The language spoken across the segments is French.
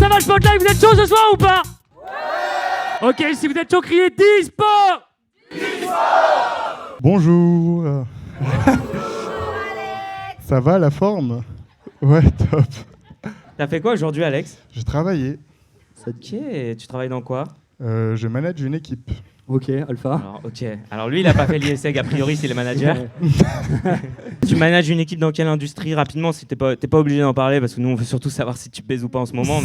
ça va, Spotlight, vous êtes chaud ce soir ou pas? Ok, si vous êtes chaud, criez Dispo. Bonjour. Ça va la forme? Ouais, top. T'as fait quoi aujourd'hui, Alex? J'ai travaillé. Ok, tu travailles dans quoi? Je manage une équipe. Ok, Alpha. Alors lui, il a pas fait l'ISEG, a priori, c'est le manager. Tu manages une équipe dans quelle industrie? Rapidement, si t'es pas obligé d'en parler, parce que nous, on veut surtout savoir si tu baises ou pas en ce moment.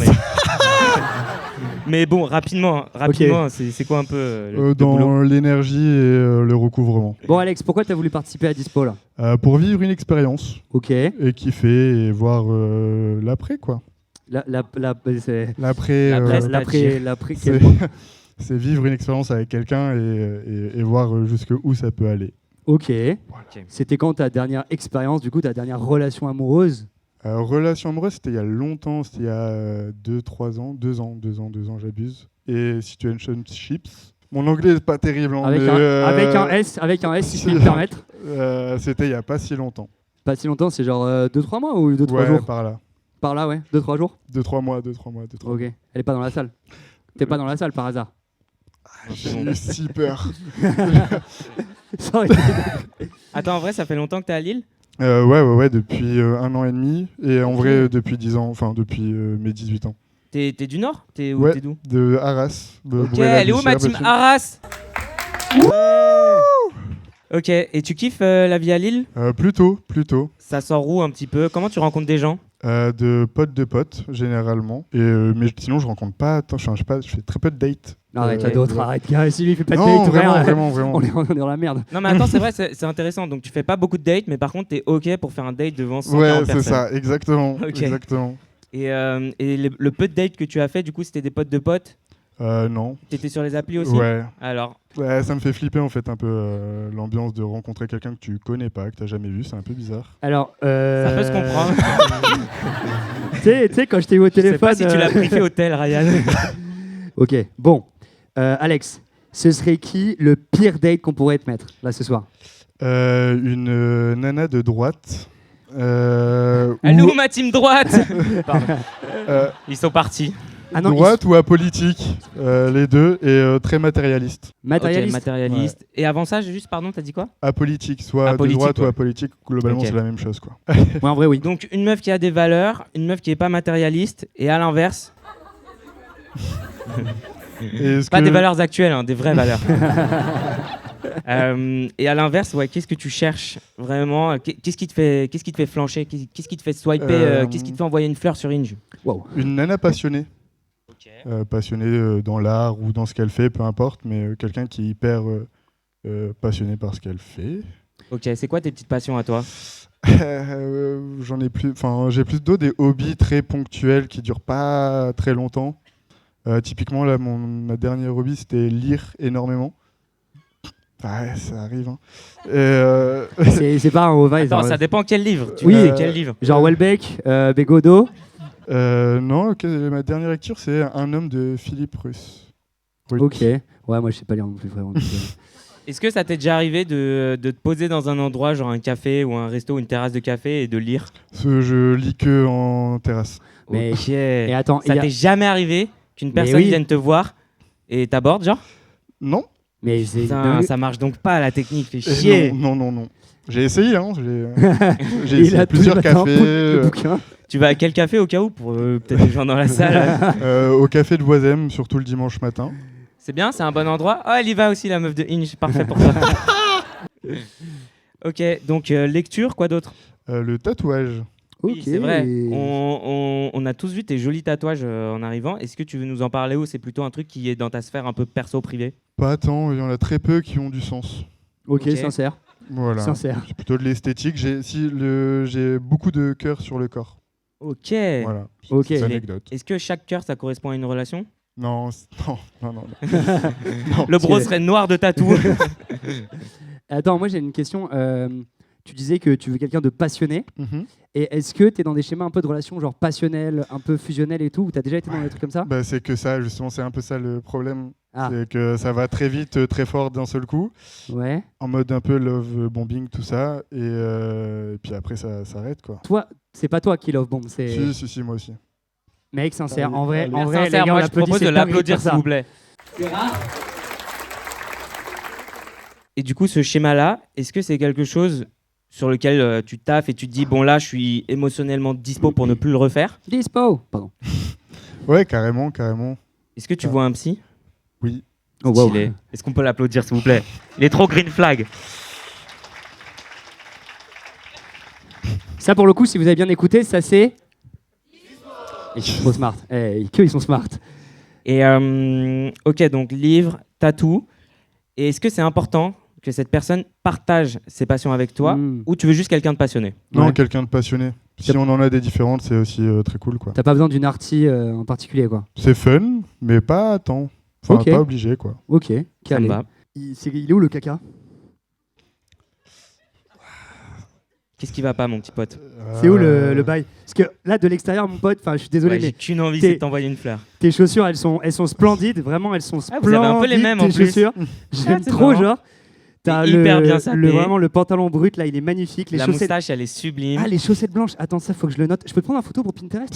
Mais bon, rapidement, okay. C'est quoi un peu le dans boulot? L'énergie et le recouvrement. Bon, Alex, pourquoi t'as voulu participer à Dispo là? Pour vivre une expérience. Ok. Et kiffer et voir l'après, quoi. L'après. C'est vivre une expérience avec quelqu'un et voir jusqu'où ça peut aller. Ok. C'était quand ta dernière expérience, du coup, ta dernière relation amoureuse? Relation amoureuse, c'était il y a longtemps, c'était il y a 2-3 ans, 2 ans, j'abuse. Et situationships. Mon anglais n'est pas terrible. Avec un S, si je puis me permettre. C'était il n'y a pas si longtemps. Pas si longtemps, c'est genre 2-3 mois ou 2-3 jours? Par là. Par là, ouais. 2-3 jours? 2-3 mois. Ok. Elle est pas dans la salle? T'es pas dans la salle par hasard? J'ai si peur. Attends, en vrai, ça fait longtemps que t'es à Lille? Ouais, depuis 1 an et demi. Et en vrai, depuis 10 ans, enfin depuis mes 18 ans. T'es du Nord? T'es d'où? De Arras. Ok, elle est où ma team Arras? Ok, et tu kiffes la vie à Lille? Plutôt. Ça sort où un petit peu? Comment tu rencontres des gens? De potes, généralement. Mais sinon, je rencontre pas. Attends, je fais très peu de dates. Arrête, t'as d'autres, arrête. Si lui, il fait pas de dates, vraiment. On est dans la merde. Non, mais attends, c'est vrai, c'est intéressant. Donc, tu fais pas beaucoup de dates, mais par contre, t'es ok pour faire un date devant 140 personnes. Ouais, c'est ça, exactement. Okay. Exactement. Et le peu de dates que tu as fait, du coup, c'était des potes de potes? Non. T'étais sur les applis aussi? Ouais. Alors? Ouais, ça me fait flipper en fait un peu l'ambiance de rencontrer quelqu'un que tu connais pas, que t'as jamais vu, c'est un peu bizarre. Alors, ça peut se comprendre. tu sais, quand je t'ai eu au téléphone... Je sais pas si tu l'as briefé au tel, Ryan. Ok, bon. Alex, ce serait qui le pire date qu'on pourrait te mettre, là, ce soir? Une nana de droite. Elle est où ma team droite? Ils sont partis. Droite ou apolitique, les deux, et très matérialiste. Okay, matérialiste. Ouais. Et avant ça, t'as dit quoi? Apolitique, soit apolitique, de droite ou apolitique, globalement c'est la même chose, quoi. Ouais, en vrai, oui. Donc une meuf qui a des valeurs, une meuf qui est pas matérialiste, et à l'inverse... Pas des valeurs actuelles, hein, des vraies valeurs. Et à l'inverse, ouais, qu'est-ce que tu cherches vraiment? Qu'est-ce qui te fait flancher? Qu'est-ce qui te fait swiper? Qu'est-ce qui te fait envoyer une fleur sur Hinge? Wow. Une nana passionnée. Okay. Passionnée dans l'art ou dans ce qu'elle fait, peu importe, mais quelqu'un qui est hyper passionné par ce qu'elle fait. Ok, c'est quoi tes petites passions à toi? J'ai plutôt des hobbies très ponctuels qui durent pas très longtemps. Typiquement, là, ma dernière hobby, c'était lire énormément. Ouais, ça arrive. Hein. C'est pas un hobby. Attends, ça dépend quel livre. Quel livre? Genre Welbeck, Bégodeau. Non, ma dernière lecture, c'est Un homme de Philippe Russ. Ok. Ouais, moi, je sais pas lire non plus, vraiment. Est-ce que ça t'est déjà arrivé de te poser dans un endroit, genre un café ou un resto ou une terrasse de café et de lire? Je lis que en terrasse. Mais et attends, ça t'est jamais arrivé qu'une personne vienne te voir et t'aborde, genre? Non. Mais ça marche donc pas, la technique, fait chier. Non. J'ai essayé, hein. J'ai essayé plusieurs cafés. Tu vas à quel café au cas où, pour peut-être les gens dans la salle? Au café de Voisem, surtout le dimanche matin. C'est bien, c'est un bon endroit. Oh, elle y va aussi, la meuf de Hinge, parfait pour toi. Ok, donc lecture, quoi d'autre? Le tatouage. Oui, c'est vrai. On a tous vu tes jolis tatouages en arrivant. Est-ce que tu veux nous en parler ou c'est plutôt un truc qui est dans ta sphère un peu perso-privée? Pas tant, il y en a très peu qui ont du sens. Ok, sincère. Voilà. Sincère. C'est plutôt de l'esthétique. J'ai beaucoup de cœur sur le corps. Ok. Voilà. Ok. C'est une anecdote. Est-ce que chaque cœur, ça correspond à une relation? Non. Le bro serait noir de tatou. Attends, moi j'ai une question. Tu disais que tu veux quelqu'un de passionné. Et est-ce que tu es dans des schémas un peu de relations genre passionnelles, un peu fusionnelles et tout, ou tu as déjà été dans des trucs comme ça? C'est que ça, justement, c'est un peu ça le problème. C'est que ça va très vite, très fort d'un seul coup. Ouais. En mode un peu love bombing, tout ça. Et puis après, ça s'arrête, quoi. Toi, c'est pas toi qui love bomb, c'est... Si, moi aussi. Mec, sincère, Allez, en vrai, allez. en vrai, Sincère, les gars, moi on je propose applaudit, de c'est dingue l'applaudir faire s'il ça. vous plaît. Et du coup, ce schéma-là, est-ce que c'est quelque chose sur lequel tu taffes et tu te dis, bon là, je suis émotionnellement dispo pour ne plus le refaire? Dispo. Pardon. Ouais, carrément, carrément. Est-ce que tu Ah. vois un psy? Oui. Oh, wow. Stylé. Est-ce qu'on peut l'applaudir s'il vous plaît? Il est trop green flag. Ça, pour le coup, si vous avez bien écouté, ça c'est. Ils sont trop smart. Ils sont smart. Et ok, donc livre, tatou. Et est-ce que c'est important que cette personne partage ses passions avec toi ou tu veux juste quelqu'un de passionné? Non, Ouais. quelqu'un de passionné. Si on en a des différentes, c'est aussi très cool, quoi. T'as pas besoin d'une arty en particulier, quoi. C'est fun, mais pas tant. Enfin, Ok. pas obligé, quoi. Ok, Ça me calé. va. Il est où le caca? Qu'est-ce qui va pas, mon petit pote? C'est où le bail? Parce que là, de l'extérieur, mon pote, enfin, je suis désolé, Ouais, j'ai mais qu'une envie, t'es- c'est de t'envoyer une fleur. tes chaussures, elles sont splendides. Vraiment, elles sont Ah, splendides. vous avez un peu les mêmes, en tes plus. chaussures. J'aime c'est trop, marrant. genre. T'as Hyper bien sapé. vraiment le pantalon brut, là, il est magnifique. Les La chaussettes. moustache, elle est sublime. Ah, les chaussettes blanches. Attends, ça, faut que je le note. Je peux te prendre une photo pour Pinterest?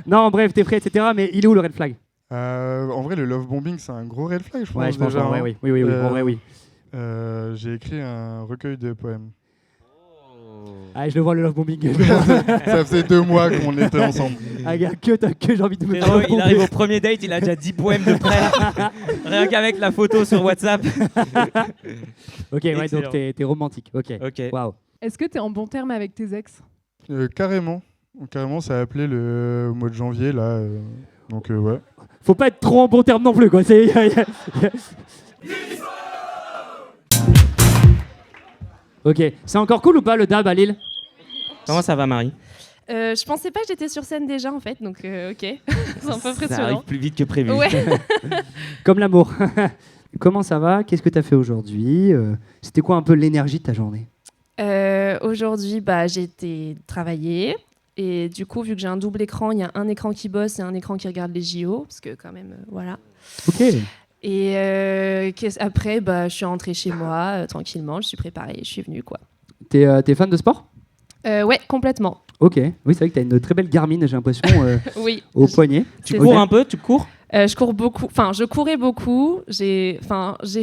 Non, bref, t'es prêt, etc. Mais il est où le red flag? En vrai, le love bombing, c'est un gros red flag, je pense. Ouais, je pense. déjà, En vrai, hein. oui. En vrai, oui. J'ai écrit un recueil de poèmes. Ah, je le vois, le love bombing. Je le vois. Ça faisait 2 mois qu'on était ensemble. Ah, gars, que j'ai envie de me Frérot, faire il arrive au premier date, il a déjà 10 poèmes de près. Rien qu'avec la photo sur WhatsApp. Ok, ouais, Excellent. donc t'es romantique. Ok. Ok. Waouh. Est-ce que tu es en bon terme avec tes ex? Carrément. Carrément, ça a appelé le mois de janvier, là. Donc, ouais. Faut pas être trop en bon terme non plus, quoi. Ok, c'est encore cool ou pas le dab à Lille? Comment ça va, Marie? Je pensais pas que j'étais sur scène déjà en fait, donc ok, c'est un peu Ça arrive impressionnant. plus vite que prévu. Ouais. Comme l'amour. Comment ça va? Qu'est-ce que t'as fait aujourd'hui? C'était quoi un peu l'énergie de ta journée? Aujourd'hui, j'ai été travailler et du coup, vu que j'ai un double écran, il y a un écran qui bosse et un écran qui regarde les JO, parce que quand même, voilà. Ok. Et après, je suis rentrée chez moi tranquillement, je suis préparée, je suis venue quoi. T'es fan de sport? Ouais, complètement. Ok. Oui, c'est vrai que t'as une très belle Garmin, j'ai l'impression, Oui. au poignet. Tu C'est cours ça. un peu? Tu cours? Je cours beaucoup. Enfin, je courais beaucoup. J'ai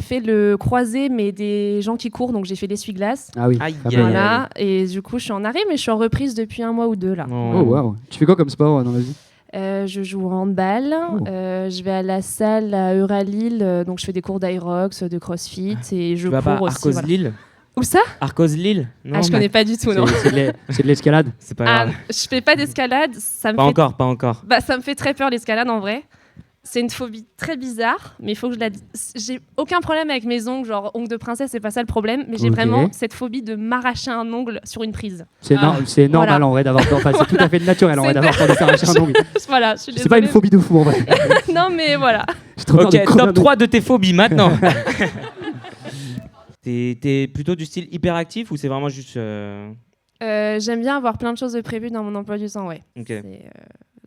fait le croisé, mais des gens qui courent, donc j'ai fait l'essuie-glace. Ah oui. Aïe, Ah bah, aïe, Voilà. Et du coup, je suis en arrêt, mais je suis en reprise depuis 1 mois ou 2 là. Oh waouh. Tu fais quoi comme sport dans la vie? Je joue au handball. Oh. Je vais à la salle à Euralille, donc je fais des cours d'Aerox, de CrossFit et je Tu vas pas cours à aussi. Arcos Voilà. Lille? Où ça? Arcos Lille? Non, Je connais pas du tout, non. C'est de l'escalade. c'est pas Ah, grave. je fais pas d'escalade. Ça me Pas fait... encore, pas encore. Ça me fait très peur l'escalade en vrai. C'est une phobie très bizarre, mais il faut que je la. J'ai aucun problème avec mes ongles, genre ongles de princesse, c'est pas ça le problème, mais j'ai Ok. vraiment cette phobie de m'arracher un ongle sur une prise. C'est c'est normal Voilà. en vrai d'avoir peur. Enfin, c'est tout à fait naturel en vrai C'est d'avoir peur de s'arracher un ongle. Voilà, je suis C'est pas une désolée. phobie de fou en vrai. Non, mais voilà. J'ai trop peur Ok, de crever un top ongle. 3 de tes phobies maintenant. T'es plutôt du style hyperactif ou c'est vraiment juste. J'aime bien avoir plein de choses de prévues dans mon emploi du temps, ouais. Ok.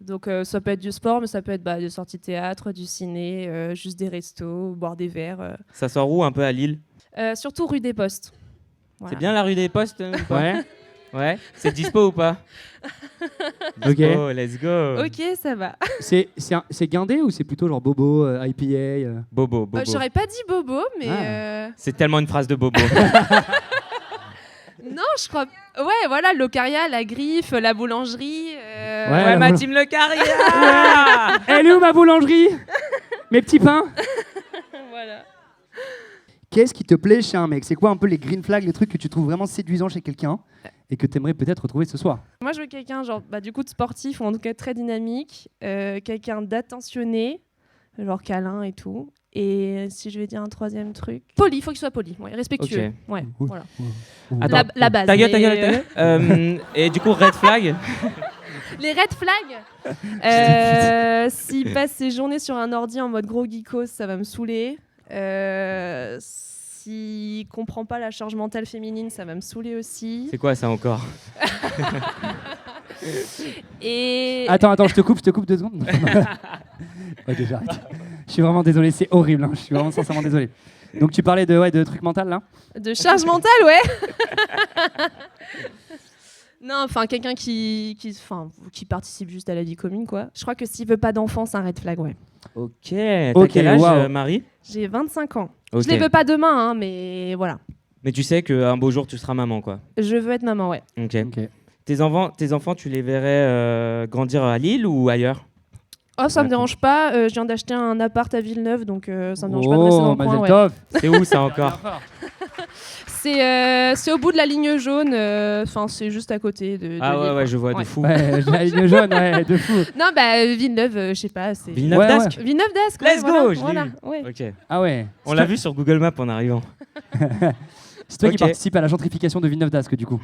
Donc ça peut être du sport, mais ça peut être des sorties de théâtre, du ciné, juste des restos, boire des verres. Ça sort où un peu à Lille? Surtout rue des Postes. Voilà. C'est bien la rue des Postes ou pas? Ouais. Ouais. C'est dispo ou pas? Ok. Dispo, let's go. Ok, ça va. C'est guindé ou c'est plutôt genre bobo, IPA Bobo, bobo. J'aurais pas dit bobo, mais C'est tellement une phrase de bobo. non, je crois. Ouais, voilà, l'Ocaria, la Griffe, la boulangerie. Ouais, la ma boula- team Le Carrière. Elle est où ma boulangerie? Mes petits pains? Voilà. Qu'est-ce qui te plaît chez un mec? C'est quoi un peu les green flags, les trucs que tu trouves vraiment séduisants chez quelqu'un et que tu aimerais peut-être retrouver ce soir? Moi, je veux quelqu'un, genre, du coup, de sportif ou en tout cas très dynamique, quelqu'un d'attentionné, genre câlin et tout. Et si je vais dire un troisième truc, poli, il faut qu'il soit poli, ouais, respectueux. Ok. Ouais, Oui. voilà. Attends, La base. ta gueule, ta mais, gueule, ta gueule. Et du coup, red flag. Les red flags s'il passe ses journées sur un ordi en mode gros geekos, ça va me saouler. S'il comprend pas la charge mentale féminine, ça va me saouler aussi. C'est quoi ça encore? Et Attends, je te coupe 2 secondes. Ok, j'arrête. Je suis vraiment désolé, c'est horrible. Je suis vraiment sincèrement désolé. Donc tu parlais de trucs mentaux là? de charge mentale, ouais. Non, enfin quelqu'un qui participe juste à la vie commune, quoi. Je crois que s'il veut pas d'enfant, c'est un red flag, ouais. Ok. T'as Ok, quel âge, waouh. Marie? J'ai 25 ans. Ok. Je les veux pas demain, hein, mais voilà. Mais tu sais qu'un beau jour, tu seras maman, quoi. Je veux être maman, ouais. Ok. Ok. Tes enfants, tu les verrais grandir à Lille ou ailleurs? Oh, ça me D'accord. dérange pas. Je viens d'acheter un appart à Villeneuve, donc ça me dérange pas de rester dans le coin. Mazel Ouais. tov. C'est où ça encore? C'est au bout de la ligne jaune. Enfin, c'est juste à côté de. Ah Lille, ouais, quoi. je vois, de Ouais. fou. Ouais, j'ai la ligne jaune, ouais, de fou. Non, bah Villeneuve, je sais pas. C'est Villeneuve Ouais, d'Ascq. Villeneuve d'Ascq. ouais, Let's voilà, go, je l'ai voilà, eu. ouais. Ok. Ah ouais. On l'a vu sur Google Maps en arrivant. C'est toi qui Ok. participes à la gentrification de Villeneuve d'Ascq, du coup.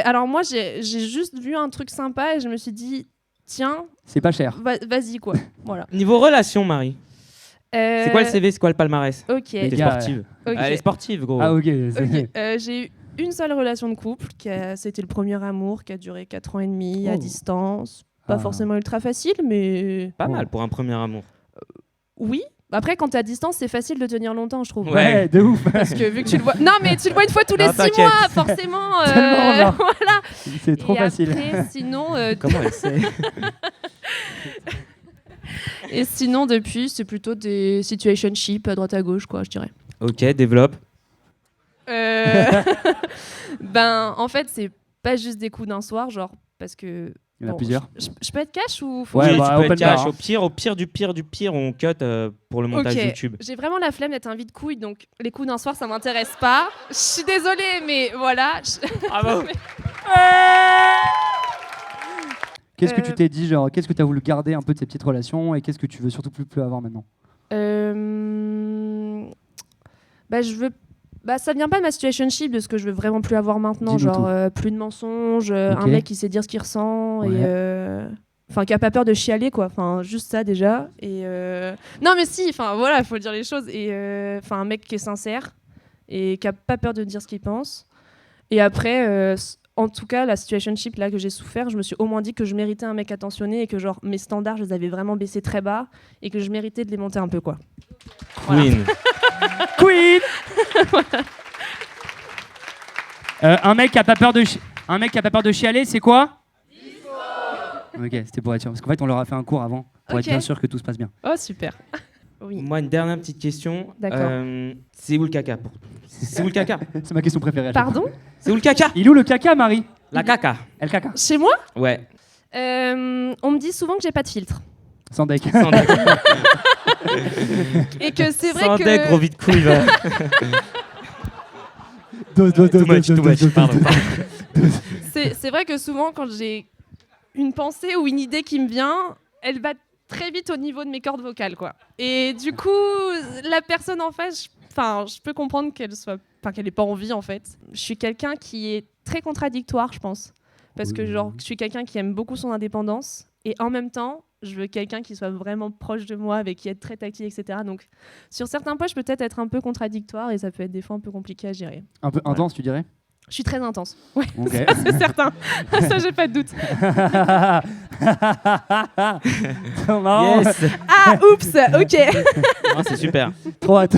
Alors moi, j'ai juste vu un truc sympa et je me suis dit, tiens, C'est pas cher. vas-y quoi. Voilà. Niveau relation, Marie, c'est quoi le CV, c'est quoi le palmarès? Ok. Les T'es gars, sportive. ok. Elle est sportive, gros. Ah ok. Ok, j'ai eu une seule relation de couple, c'était le premier amour, qui a duré 4 ans et demi, à Oh. distance. Pas Ah. forcément ultra facile, mais Pas Bon. mal pour un premier amour. oui. Après, quand t'es à distance, c'est facile de tenir longtemps, je trouve. Ouais. Ouais, de ouf. Parce que vu que tu le vois... Non, mais tu le vois une fois tous les Non, 6 t'inquiète. mois, forcément. Tellement genre. Voilà. C'est trop Et facile. après, sinon, Comment elle sait? et sinon, depuis, c'est plutôt des situationships à droite à gauche, quoi, je dirais. Ok, développe. Ben, en fait, c'est pas juste des coups d'un soir, genre, parce que... Il y en a bon, plusieurs. Je peux être cash ou... faut Ouais, Oui, que- bah, tu peux open être cash. bar, hein. Au pire du pire, on cut pour le montage Ok. YouTube. J'ai vraiment la flemme d'être un vide-couille, donc les coups d'un soir, ça m'intéresse pas. Je suis désolée, mais voilà. Bravo. Qu'est-ce que Euh, tu t'es dit, genre, qu'est-ce que tu as voulu garder un peu de ces petites relations et qu'est-ce que tu veux surtout plus avoir maintenant? Bah, je veux... Bah, ça vient pas de ma situationship, de ce que je veux vraiment plus avoir maintenant. Dis-nous Genre, tout. plus de mensonges, Ok. un mec qui sait dire ce qu'il ressent, Ouais. et... Enfin, qui a pas peur de chialer, quoi. Enfin, juste ça, déjà. Et... Non, mais si, enfin, voilà, il faut dire les choses. Et... Enfin, un mec qui est sincère et qui a pas peur de dire ce qu'il pense. Et après... En tout cas, la situationship là que j'ai souffert, je me suis au moins dit que je méritais un mec attentionné et que genre mes standards, je les avais vraiment baissés très bas et que je méritais de les monter un peu, quoi. Queen. Queen. Un mec qui a pas peur de chialer, c'est quoi? Ok, c'était pour être sûr. Parce qu'en fait, on leur a fait un cours avant pour être Ok. bien sûr que tout se passe bien. Oh, super. Oui. Moi, une dernière petite question. D'accord. C'est où le caca C'est où le caca? C'est ma question préférée. à chaque fois. Pardon? C'est où le caca? Il est où le caca, Marie? La caca. Elle caca. Chez moi? Ouais. On me dit souvent que j'ai pas de filtre. Sans deck. Sans deck. Et que c'est vrai Sans que... deck, gros vide couille. va. Dose, dose, Too dose, much, dose, too dose, much. dose, Pardon. dose. C'est vrai que souvent, quand j'ai une pensée ou une idée qui me vient, elle va très vite au niveau de mes cordes vocales, quoi. Et du coup, la personne en face, je peux comprendre qu'elle ait pas envie, en fait. Je suis quelqu'un qui est très contradictoire, je pense. Parce que genre, je suis quelqu'un qui aime beaucoup son indépendance. Et en même temps, je veux quelqu'un qui soit vraiment proche de moi, avec qui être très tactile, etc. Donc, sur certains points, je peux peut-être être un peu contradictoire et ça peut être des fois un peu compliqué à gérer. Un peu intense, tu dirais? Je suis très intense. Ouais, Ok. c'est certain. Ça, j'ai pas de doute. C'est marrant. Yes. Ah, oups, ok. Ah, c'est super. Trop hâte.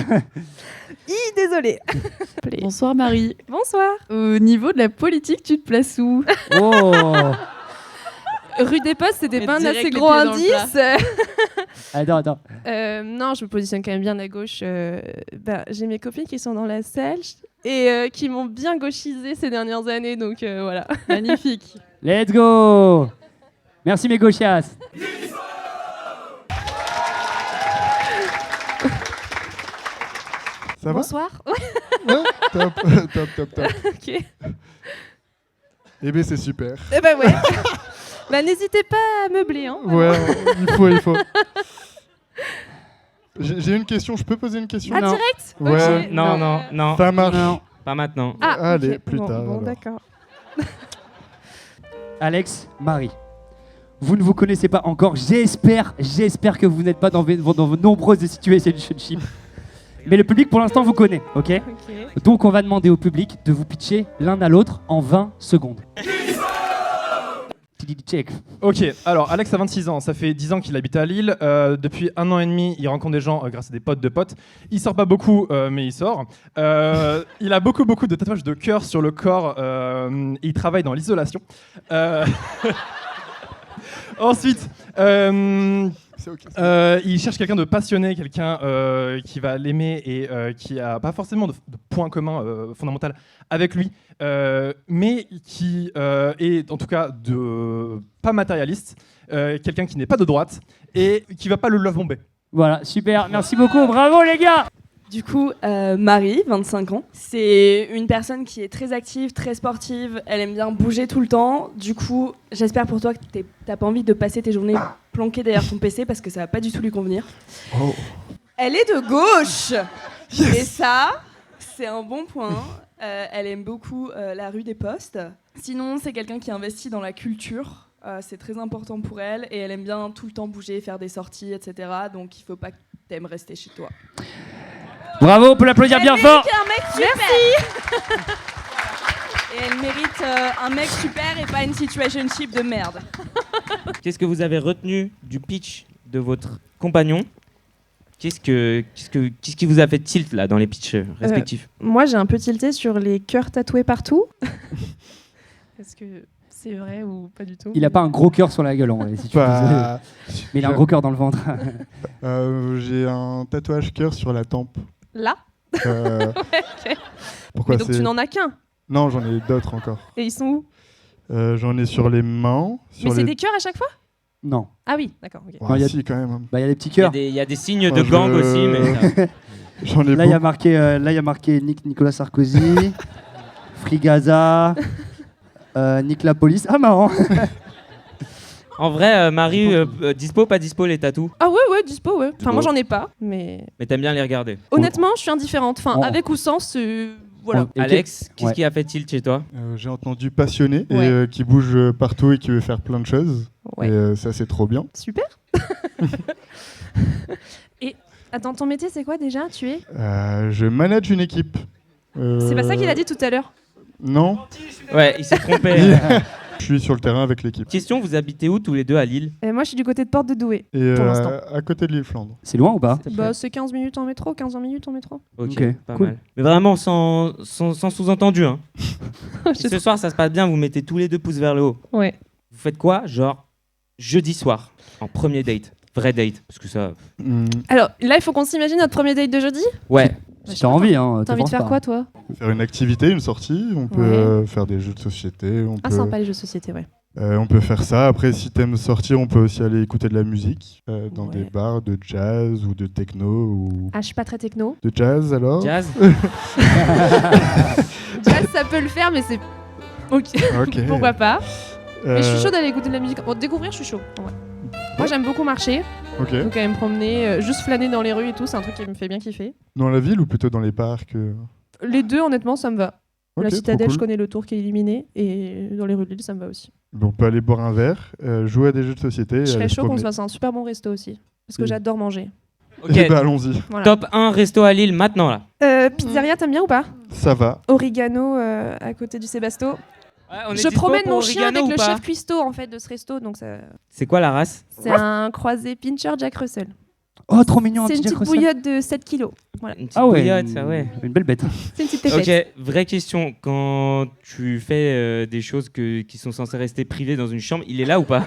Désolée. Bonsoir Marie. Bonsoir. Au niveau de la politique, tu te places où? Oh. Rue des Postes, c'est des Mais bains direct assez les gros pieds dans le indices. Attends. Non, je me positionne quand même bien à gauche. J'ai mes copines qui sont dans la salle et qui m'ont bien gauchisé ces dernières années, donc voilà. Magnifique. Let's go. Merci mes gauchias. Ça va? Bonsoir. Ouais, top, top. Ok. Eh bien, c'est super. Eh ben ouais. N'hésitez pas à meubler. Hein, vraiment. Ouais, il faut. J'ai une question, je peux poser une question? Ah, Non. direct? Ouais. Ok. Non. Ça marche. Non. Pas maintenant. Ah, Allez, ok. plus Bon, tard, Bon, alors. d'accord. Alex, Marie. Vous ne vous connaissez pas encore. J'espère que vous n'êtes pas dans vos nombreuses situationships. Mais le public, pour l'instant, vous connaît, ok? Ok. Donc, on va demander au public de vous pitcher l'un à l'autre en 20 secondes. Check. Ok, alors Alex a 26 ans, ça fait 10 ans qu'il habite à Lille. Depuis 1 an et demi, il rencontre des gens grâce à des potes de potes. Il sort pas beaucoup, mais il sort. Il a beaucoup de tatouages de cœur sur le corps. Et il travaille dans l'isolation. Ensuite, C'est ok. il cherche quelqu'un de passionné, quelqu'un qui va l'aimer et qui a pas forcément de point commun fondamental avec lui, mais qui est en tout cas pas matérialiste, quelqu'un qui n'est pas de droite et qui va pas le love bomber. Voilà, super. Merci beaucoup. Bravo, les gars. Du coup, Marie, 25 ans, c'est une personne qui est très active, très sportive, elle aime bien bouger tout le temps. Du coup, j'espère pour toi que t'as pas envie de passer tes journées planquées derrière ton PC parce que ça va pas du tout lui convenir. Oh. Elle est de gauche et ça, c'est un bon point. Elle aime beaucoup la rue des Postes. Sinon, c'est quelqu'un qui investit dans la culture. C'est très important pour elle et elle aime bien tout le temps bouger, faire des sorties, etc. Donc, il faut pas que t'aimes rester chez toi. Bravo, on peut l'applaudir bien fort. Un mec super. Et elle mérite un mec super et pas une situationship de merde. Qu'est-ce que vous avez retenu du pitch de votre compagnon ? Qu'est-ce qui vous a fait tilt là dans les pitchs respectifs ? Moi, j'ai un peu tilté sur les cœurs tatoués partout. Est-ce que c'est vrai ou pas du tout? Il a pas un gros cœur sur la gueule, en vrai, si tu Bah, disais. Mais il a un gros cœur dans le ventre. j'ai un tatouage cœur sur la tempe. Là? Euh, Ouais, ok. Pourquoi Mais donc tu n'en as qu'un. Non, j'en ai d'autres encore. Et ils sont où? J'en ai sur les mains. Mais c'est des cœurs à chaque fois? Non. Ah oui, d'accord. ok. Ouais, Non, y a- si, quand même. Bah, il y a des petits Il y a cœurs. des- il y, a des signes Enfin, de gang aussi, mais... J'en ai Là, il y a beaucoup. marqué Nicolas Sarkozy, Frigaza, Nick la police. Ah, marrant. En vrai, Marie, dispo, pas dispo les tatous? Ah ouais, dispo, ouais. Enfin, Dispo. moi j'en ai pas, mais Mais t'aimes bien les regarder. honnêtement, je suis indifférente. Enfin, On- avec ou sans, voilà. Et Alex, qu'est-ce Ouais. qui a fait tilt chez toi? J'ai entendu passionné Ouais. et qui bouge partout et qui veut faire plein de choses. Ouais. Et ça, c'est trop bien. Super. Et attends, ton métier c'est quoi déjà? Tu es? Je manage une équipe. C'est pas ça qu'il a dit tout à l'heure. Non, Ouais, il s'est trompé. je suis sur le terrain avec l'équipe. Question, vous habitez où tous les deux à Lille? Moi je suis du côté de Porte de Douai. Et Pour l'instant. à côté de l'île Flandre. C'est loin ou pas? Bah c'est 15 minutes en métro, 15 minutes en métro. Ok, Ok, pas cool. mal. Mais vraiment sans sous-entendu. Hein. Je Si ce soir ça se passe bien, vous mettez tous les deux pouces vers le haut. Ouais. Vous faites quoi? Genre jeudi soir, en premier date. Vrai date. Parce que ça... Alors là il faut qu'on s'imagine notre premier date de jeudi. Ouais. Si t'as envie, hein. T'as envie de faire quoi toi? Faire une activité, une sortie. On peut Ouais. faire des jeux de société. Ah sympa les jeux de société, ouais. On peut faire ça. Après, si t'aimes sortir, on peut aussi aller écouter de la musique dans Ouais. des bars de jazz ou de techno ou Ah je suis pas très techno. de jazz alors. Jazz? Jazz ça peut le faire mais c'est... Ok. Ok. Pourquoi pas? Mais je suis Euh, chaud d'aller écouter de la musique. Pour découvrir, je suis chaud. en vrai. Moi, j'aime beaucoup marcher, Ok. donc aller me promener, juste flâner dans les rues et tout, c'est un truc qui me fait bien kiffer. Dans la ville ou plutôt dans les parcs Les deux, honnêtement, ça me va. Ok, La trop citadelle, je cool. connais le tour qui est illuminé, et dans les rues de Lille, ça me va aussi. On peut aller boire un verre, jouer à des jeux de société. Je et serais aller se chaud qu'on se promener. fasse un super bon resto aussi, parce que Mm. j'adore manger. Ok. Eh ben, allons-y. Voilà. Top 1 resto à Lille maintenant là. Pizzeria, t'aimes bien ou pas? Ça va. Origano, à côté du Sébasto. Je promène mon chien avec le chef cuistot en fait de ce resto, donc ça... C'est quoi la race? c'est un croisé Pinscher Jack Russell. Oh, trop mignon, un C'est une petit Jack petite Russell. bouillotte de 7 kilos. Voilà. Une petite Ah ouais, bouillotte, ça ouais. Une belle bête. C'est une petite tépette. Ok, vraie question. Quand tu fais des choses qui sont censées rester privées dans une chambre, il est là ou pas?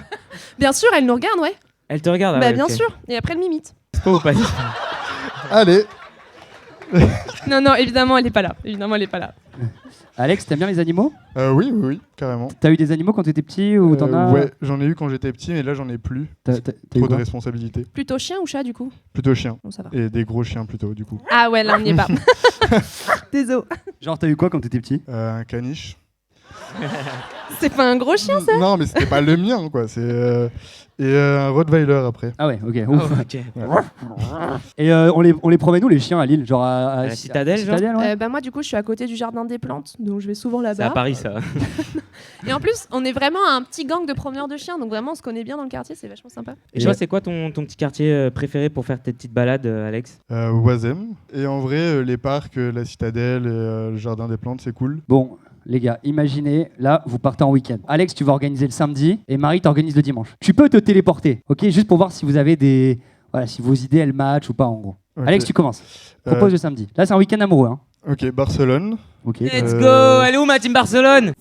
Bien sûr, elle nous regarde, ouais. Elle te regarde? Ah Bah ouais, bien ok. sûr. Et après, elle m'imite. Dispo ou pas dispo? Allez. Non, évidemment, elle est pas là. Évidemment, elle est pas là. Alex, t'aimes bien les animaux? Oui, carrément. T'as eu des animaux quand t'étais petit ou t'en as? Ouais, j'en ai eu quand j'étais petit, mais là j'en ai plus. T'as eu Trop de quoi? responsabilités. Plutôt chien ou chat, du coup? Plutôt chien. Bon, ça va. Et des gros chiens plutôt, du coup. Ah ouais, là, on n'y est pas. Désolé. Genre, t'as eu quoi quand t'étais petit? Un caniche. C'est pas un gros chien, ça? Non, mais c'était pas le mien, quoi. C'est et un Rottweiler après. Ah ouais, ok. Oh, Ouf. ok. Et on les promène où les chiens à Lille? Genre à la Citadelle, genre ouais. Bah moi, du coup, je suis à côté du jardin des plantes, donc je vais souvent C'est à là-bas. Paris ça. Et en plus, on est vraiment un petit gang de promeneurs de chiens, donc vraiment, on se connaît bien dans le quartier, c'est vachement sympa. Et toi, c'est quoi ton petit quartier préféré pour faire tes petites balades, Alex? Oisem. Et en vrai, les parcs, la Citadelle, et, le Jardin des Plantes, c'est cool. Bon, les gars, imaginez, là, vous partez en week-end. Alex, tu vas organiser le samedi et Marie t'organise le dimanche. Tu peux te téléporter, ok? Juste pour voir si vous avez des... Voilà, si vos idées, elles matchent ou pas, en gros. Ok. Alex, tu commences. Propose le samedi. Là, c'est un week-end amoureux, hein. Ok, Barcelone. Ok. Let's go. Elle est où ma team Barcelone?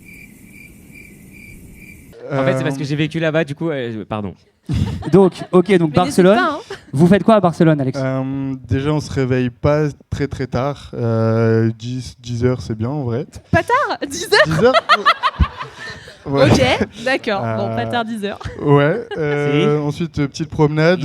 En fait, c'est parce que j'ai vécu là-bas, du coup, pardon. Donc, ok, donc Mais Barcelone. n'hésite pas, hein. Vous faites quoi à Barcelone, Alex? Déjà, on se réveille pas très très tard. 10 heures, c'est bien en vrai. Pas tard, 10h. 10 heures Ouais. Ok, d'accord. Bon, pas Euh, tard 10h. Ouais. Si. Ensuite, petite promenade,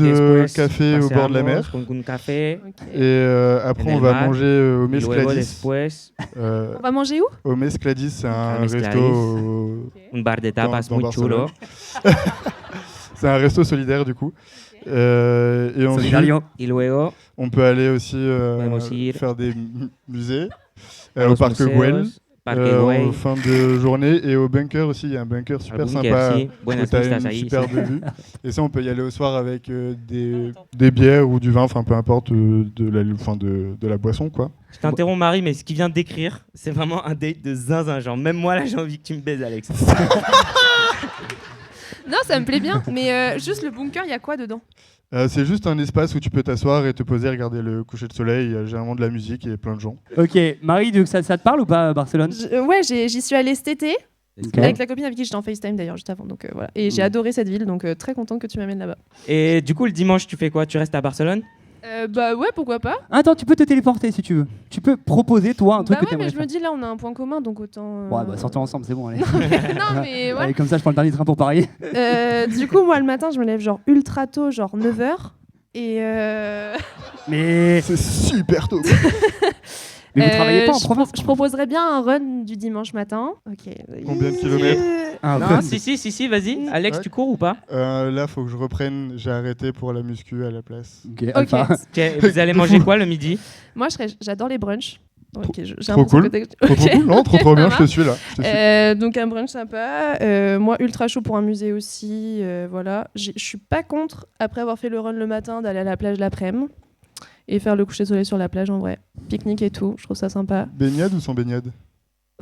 café au bord de la mer. Un café. Et après, En on va el mar. manger au Y luego Mescladis. después, On va manger où? Au Mescladis, c'est un Mescladis. resto. un bar de tapas Dans muy chulo. Barcelone. C'est un resto solidaire du coup. Et ensuite, Y luego, on peut aller aussi Podemos ir faire des musées a au los parc museos, Güell. Parque En Güell, fin de journée et au bunker aussi, il y a un bunker super al búnker, sympa sí. où Buenas t'as vistas une ahí, superbe sí. vue. Et ça, on peut y aller au soir avec des bières ou du vin, enfin peu importe, de la boisson quoi. Je t'interromps Marie, mais ce qu'il vient de décrire, c'est vraiment un date de zinzin. Genre, même moi là, j'ai envie que tu me baises, Alex. Non, ça me plaît bien. Mais juste le bunker, il y a quoi dedans? C'est juste un espace où tu peux t'asseoir et te poser, regarder le coucher de soleil. Il y a généralement de la musique et plein de gens. Ok, Marie, donc ça te parle ou pas, Barcelone? Ouais, j'y suis allée cet été. Ok. Avec la copine avec qui j'étais en FaceTime d'ailleurs juste avant. Donc voilà. Et j'ai adoré cette ville, donc très contente que tu m'amènes là-bas. Et du coup, le dimanche, tu fais quoi? Tu restes à Barcelone? Bah ouais, pourquoi pas. Attends, tu peux te téléporter si tu veux. Tu peux proposer, toi, un truc Bah que ouais, mais t'aimerais je faire. me dis là, on a un point commun, donc autant. Ouais, bah sortons ensemble, c'est bon, allez. Non, mais ouais. Allez, comme ça, je prends le dernier train pour Paris. Du coup, moi le matin, je me lève genre ultra tôt, genre 9h. Et Mais C'est super tôt. vous travaillez pas en je province? je proposerais bien un run du dimanche matin. Ok. Combien de kilomètres? Ah, Non, run. si, vas-y. Alex, Ouais. tu cours ou pas? Là, faut que je reprenne. J'ai arrêté pour la muscu à la place. Ok, Alpha. Ok, et vous allez manger quoi le midi? Moi, j'adore les brunchs. Ok, j'ai Trop un peu ce cool. côté- Trop, Ok. trop cool. Non, trop bien, Ça je te suis là. Je te suis. Donc un brunch sympa. Moi, ultra chaud pour un musée aussi. Voilà. Je suis pas contre, après avoir fait le run le matin, d'aller à la plage l'après-midi et faire le coucher de soleil sur la plage en vrai. Pique-nique et tout, je trouve ça sympa. Baignade ou sans baignade?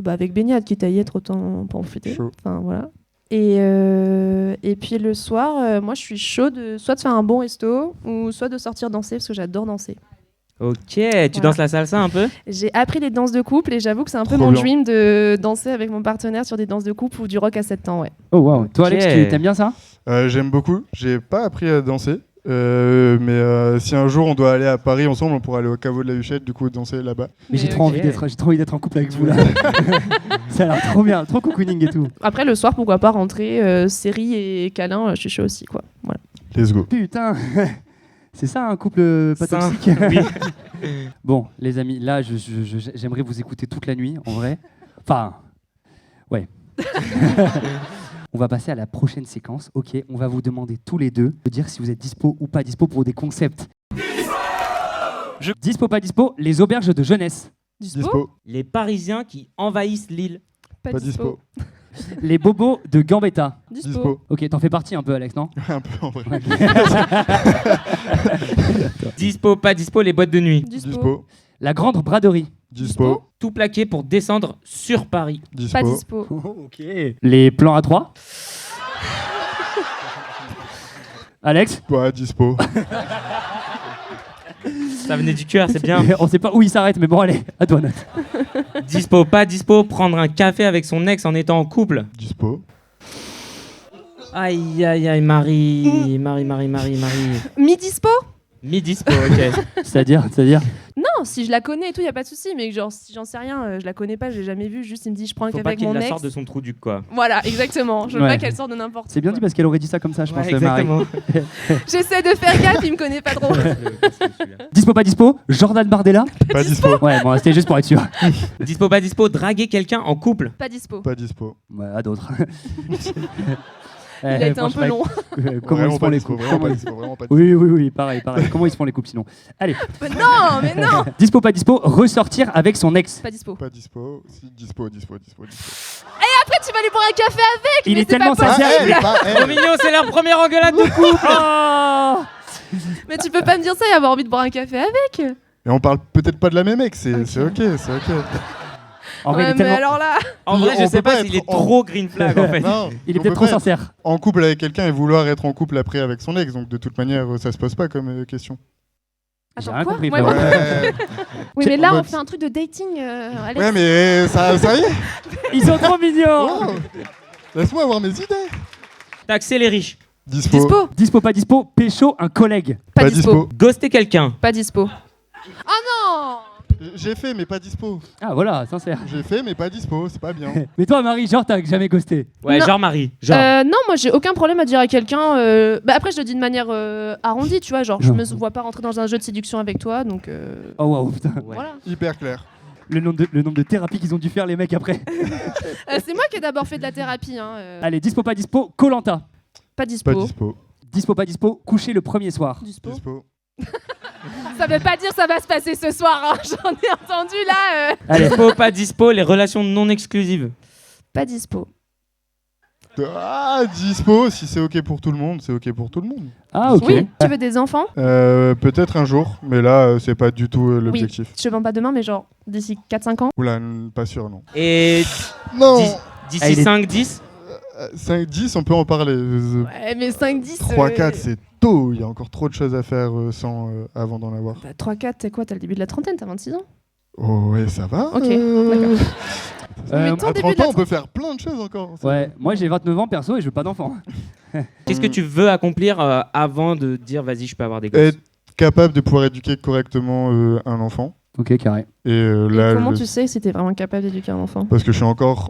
Bah, avec baignade, quitte à y être, autant pas en profiter. Chaud. Enfin, voilà. Et puis le soir, moi je suis chaud soit de faire un bon resto ou soit de sortir danser parce que j'adore danser. Ok, tu danses la salsa un peu? J'ai appris les danses de couple et j'avoue que c'est un peu Trop mon bien. dream de danser avec mon partenaire sur des danses de couple ou du rock à 7 temps, ouais. Oh wow. Toi, Alex, Ok. t'aimes bien ça? J'aime beaucoup. J'ai pas appris à danser. Mais si un jour on doit aller à Paris ensemble, on pourra aller au caveau de la Huchette, du coup danser là-bas. Mais j'ai Mais trop ok. envie d'être en couple avec vous là. Ça a l'air trop bien, trop cocooning et tout. Après le soir, pourquoi pas rentrer, série et câlin, je suis chaud aussi, quoi. Voilà. Let's go. Putain, c'est ça un couple pas Sain. toxique? Oui. Bon, les amis, là, j'aimerais vous écouter toute la nuit, en vrai. Enfin, ouais. On va passer à la prochaine séquence. Ok, on va vous demander tous les deux de dire si vous êtes dispo ou pas dispo pour des concepts. Dispo, pas dispo, les auberges de jeunesse. Dispo. Les Parisiens qui envahissent l'île. Pas dispo. Les bobos de Gambetta. Dispo. Ok, t'en fais partie un peu, Alex, non? Un peu en vrai. Dispo, pas dispo, les boîtes de nuit. Dispo. La grande braderie. Dispo. Tout plaqué pour descendre sur Paris. Dispo. Pas dispo. Ok. Les plans à 3. Alex? Pas dispo. Ça venait du cœur, c'est bien. On sait pas où il s'arrête, mais bon, allez, à toi, note. Dispo, pas dispo, prendre un café avec son ex en étant en couple. Dispo. Aïe, aïe, aïe, Marie. Marie. Mi-dispo? Mi-dispo, ok. C'est-à-dire? Non, si je la connais et tout, y a pas de souci. Mais genre, si j'en sais rien, je la connais pas, je l'ai jamais vue. Juste, il me dit, je prends un Faut café pas avec qu'il mon la ex. sorte de son trou du quoi. Voilà, exactement. Je veux Ouais. pas qu'elle sorte de n'importe C'est bien quoi. dit parce qu'elle aurait dit ça comme ça, je pense, Ouais, Marie. exactement. J'essaie de faire gaffe, il me connaît pas trop. Dispo, pas dispo, Jordan Bardella. Pas dispo. Ouais, bon, c'était juste pour être sûr. Dispo, pas dispo, draguer quelqu'un en couple. Pas dispo. Pas dispo. Ouais, à d'autres. Il a été un peu long. Comment Vraiment ils se font pas les dispo, couples? vraiment Comment pas ils- dispo, vraiment pas dispo. Oui, pareil. Comment ils se font les couples sinon? Allez, Non, mais non. dispo, pas dispo, ressortir avec son ex. Pas dispo. Pas dispo. Si, dispo. Après, tu vas aller boire un café avec. Il mais est c'est tellement pas sincère. possible. Trop mignon, c'est leur première engueulade de couple. Oh Mais tu peux pas me dire ça et avoir envie de boire un café avec. Et on parle peut-être pas de la même ex, c'est Ok. ok, c'est ok. En vrai, il est mais tellement... alors là, En vrai, je On sais peut pas pas s'il est être en- trop green flag en fait. Non, Il est on peut-être peut trop pas être sincère. en couple avec quelqu'un et vouloir être en couple après avec son ex, donc de toute manière, ça se pose pas comme question. J'ai Attends, rien quoi compris, Ouais, frérot. Ouais, Oui, mais là, en on mode- fait un truc de dating, Alex. ouais mais ça y est. Ils sont trop mignons. Wow. Laisse-moi avoir mes idées. Taxer les riches. Dispo. dispo. Dispo, pas dispo, pécho un collègue. Pas dispo. Ghoster quelqu'un. Pas dispo. Oh non. J'ai fait mais pas dispo. Ah voilà, sincère. J'ai fait mais pas dispo, c'est pas bien. Mais toi, Marie, genre, t'as jamais ghosté. Ouais, Non. genre Marie. Genre. Non, moi j'ai aucun problème à dire à quelqu'un. Bah après, je le dis de manière arrondie, tu vois. Genre, je me vois pas rentrer dans un jeu de séduction avec toi, donc Oh waouh, putain. Ouais. voilà. Hyper clair. Le nombre de thérapies qu'ils ont dû faire, les mecs, après. C'est moi qui ai d'abord fait de la thérapie. Hein, Allez, dispo, pas dispo, Koh-Lanta. Pas dispo. Pas dispo. Dispo, pas dispo, coucher le premier soir. Dispo. Dispo. Ça veut pas dire ça va se passer ce soir. Hein. J'en ai entendu là. Allez, Dispo, pas dispo, les relations non exclusives. Pas dispo. Ah, dispo, si c'est ok pour tout le monde, c'est ok pour tout le monde. ah ok. Oui. Tu veux des enfants? Peut-être un jour, mais là, c'est pas du tout l'objectif. Je vends pas demain, mais genre d'ici 4-5 ans. Oula, pas sûr, non. Et Non d'ici Ah, il est- 5-10. 5, 10, on peut en parler. Ouais, mais 5-10. 3, 4, c'est tôt. Il y a encore trop de choses à faire avant d'en avoir. 3-4, t'es quoi? T'as le début de la trentaine, t'as 26 ans? Oh ouais, ça va. Ok, d'accord. Euh, Mais ton À début 30 de la ans, on peut faire plein de choses encore. Ouais, moi j'ai 29 ans perso et je veux pas d'enfant. Qu'est-ce que tu veux accomplir avant de dire vas-y, je peux avoir des gosses? Être capable de pouvoir éduquer correctement un enfant. Ok, carré. Et Et là, comment tu sais si t'es vraiment capable d'éduquer un enfant? parce que je suis encore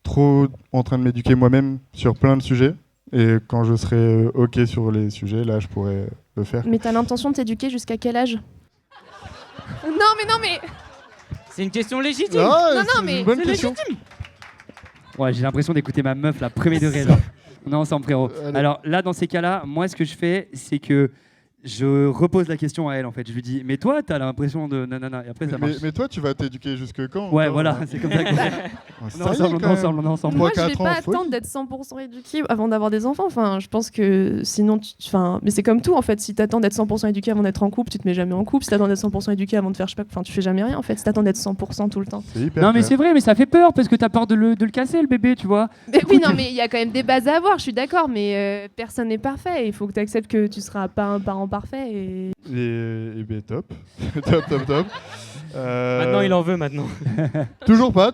trop en train de m'éduquer moi-même sur plein de sujets. Et quand je serai ok sur les sujets, là, je pourrais le faire. Mais t'as l'intention de t'éduquer jusqu'à quel âge? Non mais C'est une question légitime. Ah, Non, c'est mais une bonne c'est question. Ouais, j'ai l'impression d'écouter ma meuf, la premier degré. Genre. On est ensemble, frérot. Allez. Alors là, dans ces cas-là, moi, ce que je fais, c'est que je repose la question à elle, en fait. Je lui dis, mais toi, t'as l'impression de nanana. Et après, ça marche. Mais toi, tu vas t'éduquer jusque quand Ouais, encore, voilà, hein c'est comme ça qu'on fait. Ah, On ça est y est, ensemble, on quand est même. ensemble, on est ensemble. moi, 3, je vais 4 pas ans, folie. attendre d'être 100% éduquée avant d'avoir des enfants. Enfin, je pense que sinon, mais c'est comme tout en fait. Si t'attends d'être 100% éduqué avant d'être en couple, tu te mets jamais en couple. Si t'attends d'être 100% éduqué avant de faire, je sais pas, enfin, tu fais jamais rien en fait. Si t'attends d'être 100% tout le temps. C'est hyper Non, mais clair. c'est vrai, mais ça fait peur parce que t'as peur de le casser, le bébé, tu vois. Mais oui, Écoute, non, mais il y a quand même des bases à avoir. Je suis d'accord, mais personne n'est parfait. Il faut que tu acceptes que tu seras pas un parent parfait. Et ben, top. top. Maintenant, il en veut maintenant. Toujours pas.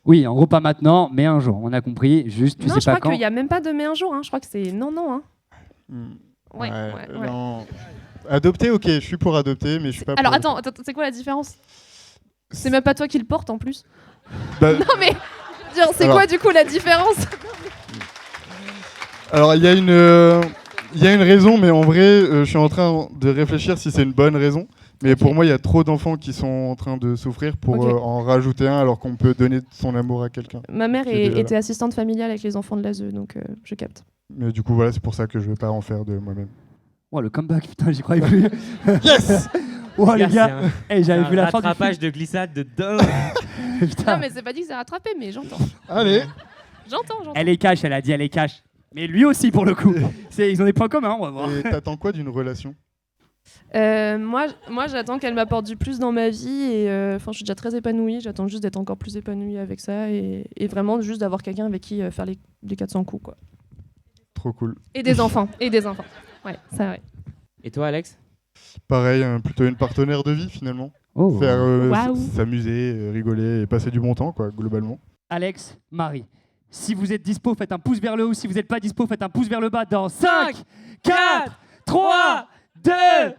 Oui, en gros, pas maintenant, mais un jour. On a compris, juste, tu non, sais je pas crois quand. qu'il y a même pas de mais un jour. Hein. Je crois que c'est non. Hein. Hmm. Ouais. Non. Adopter, ok, je suis pour adopter, mais je suis pas Alors pour... attends, c'est quoi la différence? C'est même pas toi qui le porte en plus. Bah, Non mais, dire, c'est Alors. quoi du coup la différence? alors, il y a une raison, mais en vrai, je suis en train de réfléchir si c'est une bonne raison. Mais pour moi, il y a trop d'enfants qui sont en train de souffrir pour Ok. en rajouter un, alors qu'on peut donner son amour à quelqu'un. Ma mère C'est déjà là. était assistante familiale avec les enfants de l'ASE, donc je capte. Mais du coup, voilà, c'est pour ça que je vais pas en faire de moi-même. Oh, le comeback, putain, j'y croyais plus. Yes. Oh, les C'est gars, un- hey, j'avais vu la fin du rattrapage de glissade de dingue. film. Putain. Non mais c'est pas dit que c'est rattrapé, mais j'entends. Allez. J'entends. Elle est cash, elle a dit elle est cash. Mais lui aussi, pour le coup. Ils ont des points communs, on va voir. Et t'attends quoi d'une relation? Moi j'attends qu'elle m'apporte du plus dans ma vie et enfin je suis déjà très épanouie, j'attends juste d'être encore plus épanouie avec ça et vraiment juste d'avoir quelqu'un avec qui faire les 400 coups quoi. Trop cool. Et des enfants, Ouais, ça ouais. Et toi, Alex? Pareil, plutôt une partenaire de vie finalement. Oh. Faire Waouh. s'amuser, rigoler et passer du bon temps, quoi, globalement. Alex, Marie, si vous êtes dispo, faites un pouce vers le haut. Si vous n'êtes pas dispo, faites un pouce vers le bas dans 5, 4, 3, 2, 1.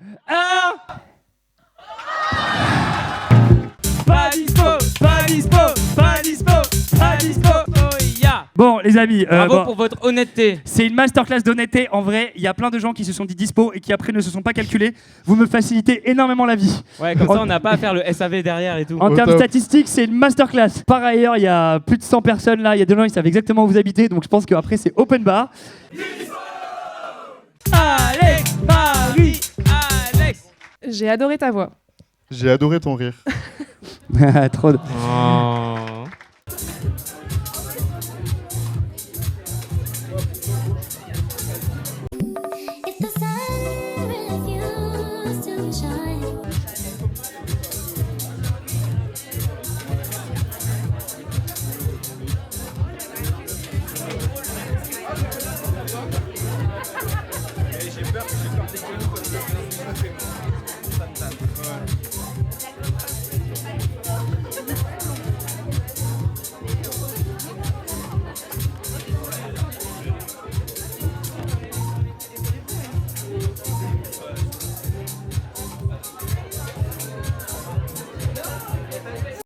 Pas dispo, pas dispo, pas dispo, pas dispo. Oh yeah. Bon, les amis, Bravo bon, pour votre honnêteté. c'est une masterclass d'honnêteté. En vrai, il y a plein de gens qui se sont dit dispo et qui après ne se sont pas calculés. Vous me facilitez énormément la vie. Ouais, comme ça, on n'a pas à faire le SAV derrière et tout. En Au termes top. statistiques, c'est une masterclass. Par ailleurs, il y a plus de 100 personnes là. Il y a des gens qui savent exactement où vous habitez. Donc je pense qu'après, c'est open bar. Alex, Marie, Alex. J'ai adoré ta voix. J'ai adoré ton rire. Trop de... Oh.